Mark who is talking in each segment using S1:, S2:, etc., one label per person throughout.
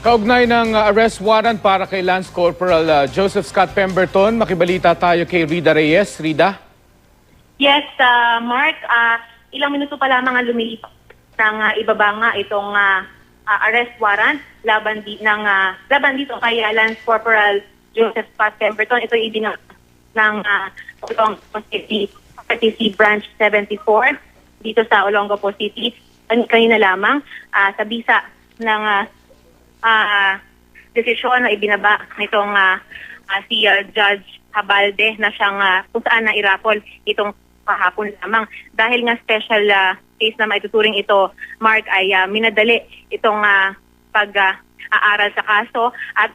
S1: Kaugnay ng arrest warrant para kay Lance Corporal Joseph Scott Pemberton, makibalita tayo kay Rida Reyes. Rida?
S2: Yes, Mark, ilang minuto pa lamang ang lumilipas ng ibaba nga itong arrest warrant laban dito kay Lance Corporal Joseph Scott Pemberton. Ito ibinag ng Olongapo City RTC Branch 74 dito sa Olongapo City. Kanina lamang sa bisa ng desisyon na ibinaba nitong si Judge Habalde na siyang kung saan na irapol itong kahapon lamang. Dahil nga special case na maituturing ito, Mark, ay minadali itong pag-aaral sa kaso at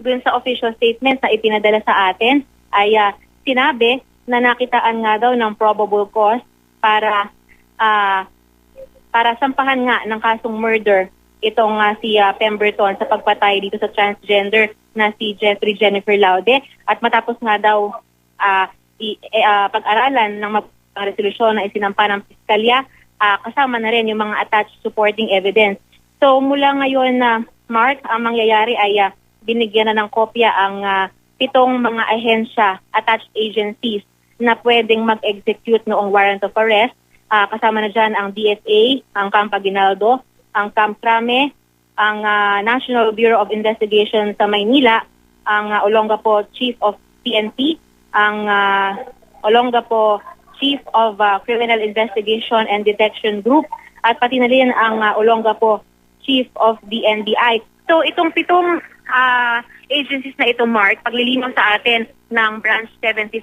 S2: dun sa official statement na ipinadala sa atin ay sinabi na nakitaan nga daw ng probable cause para sampahan nga ng kasong murder itong si Pemberton sa pagpatay dito sa transgender na si Jeffrey Jennifer Laude. At matapos nga daw pag-aralan ng resolusyon na isinampa ng piskalya, kasama na rin yung mga attached supporting evidence. So mula ngayon na Mark, ang mangyayari ay binigyan na ng kopya ang 7 mga ahensya, attached agencies na pwedeng mag-execute noong warrant of arrest. Kasama na dyan ang DSA, ang Camp Aguinaldo, ang Camp Crame, ang National Bureau of Investigation sa Maynila, ang Olongapo Chief of PNP, ang Olongapo Chief of Criminal Investigation and Detection Group, at pati na rin ang Olongapo Chief of the NBI. So itong 7 agencies na ito, Mark, paglilinaw sa atin ng Branch 74,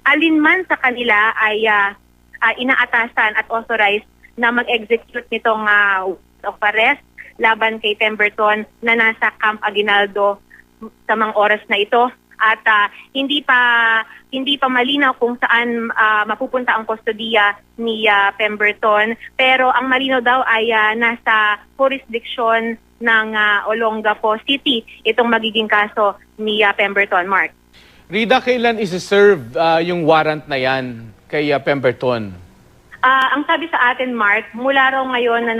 S2: alinman sa kanila ay inaatasan at authorized na mag-execute nitong of arrest laban kay Pemberton na nasa Camp Aguinaldo sa mga oras na ito. At hindi pa malinaw kung saan mapupunta ang kustodiya ni Pemberton, pero ang malinaw daw ay nasa jurisdiction ng Olongapo City itong magiging kaso ni Pemberton, Mark.
S1: Rida, kailan isi-serve yung warrant na yan kay Pemberton?
S2: Ang sabi sa atin, Mark, mula raw ngayon na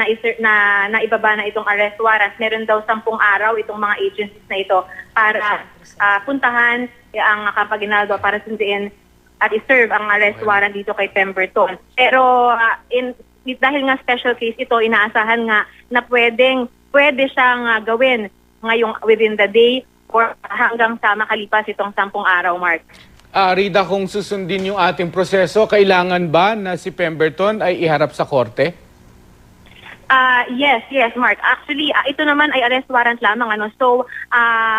S2: naibaba na itong arrest warrant, meron daw 10 araw itong mga agencies na ito para puntahan ang Camp Aguinaldo para sundin at i-serve ang arrest warrant dito kay Pemberton. Pero dahil nga special case ito, inaasahan nga na pwede siyang gawin ngayong within the day or hanggang sa makalipas itong 10 araw, Mark.
S1: Rida, kung susundin yung ating proseso, kailangan ba na si Pemberton ay iharap sa korte?
S2: Yes, Mark. Actually, ito naman ay arrest warrant lamang. So,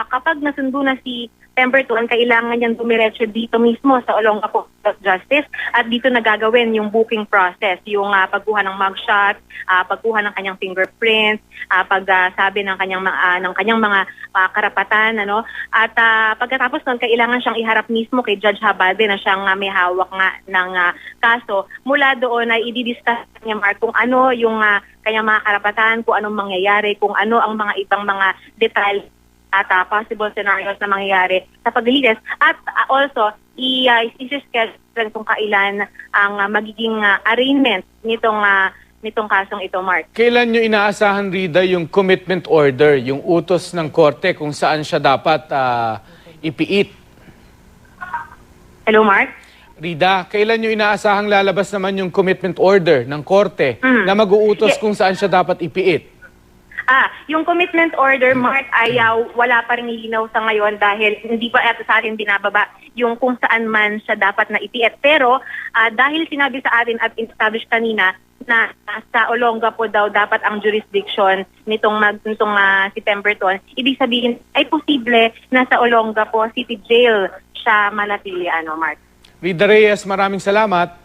S2: kapag nasundo na si Pemberton, kailangan niyang dumiretso dito mismo sa Olongapo Justice at dito nagagawin yung booking process, yung pagkuha ng mugshot, pagkuha ng kanyang fingerprints, pagsabi ng kanyang mga karapatan, At pagkatapos nun, kailangan siyang iharap mismo kay Judge Habalde na siyang may hawak nga ng kaso. Mula doon ay i-discuss niya, Mark, kung ano yung kanyang mga karapatan, kung anong mangyayari, kung ano ang mga ibang mga detalye at possible scenarios na mangyayari sa paglilitis. At also, i-schedule kung kailan ang magiging arraignment nitong kasong ito, Mark.
S1: Kailan nyo inaasahan, Rida, yung commitment order, yung utos ng korte kung saan siya dapat ipiit?
S2: Hello, Mark?
S1: Rida, kailan nyo inaasahang lalabas naman yung commitment order ng korte na mag-uutos kung saan siya dapat ipiit?
S2: Yung commitment order, Mark, ay wala pa rin linaw sa ngayon dahil hindi pa ito sa atin binababa yung kung saan man siya dapat na ipiit. Pero dahil sinabi sa atin at established kanina na sa Olongapo daw dapat ang jurisdiction nitong si Pemberton, ibig sabihin ay posible na sa Olongapo City Jail siya manatili, Mark.
S1: Rida Reyes, maraming salamat.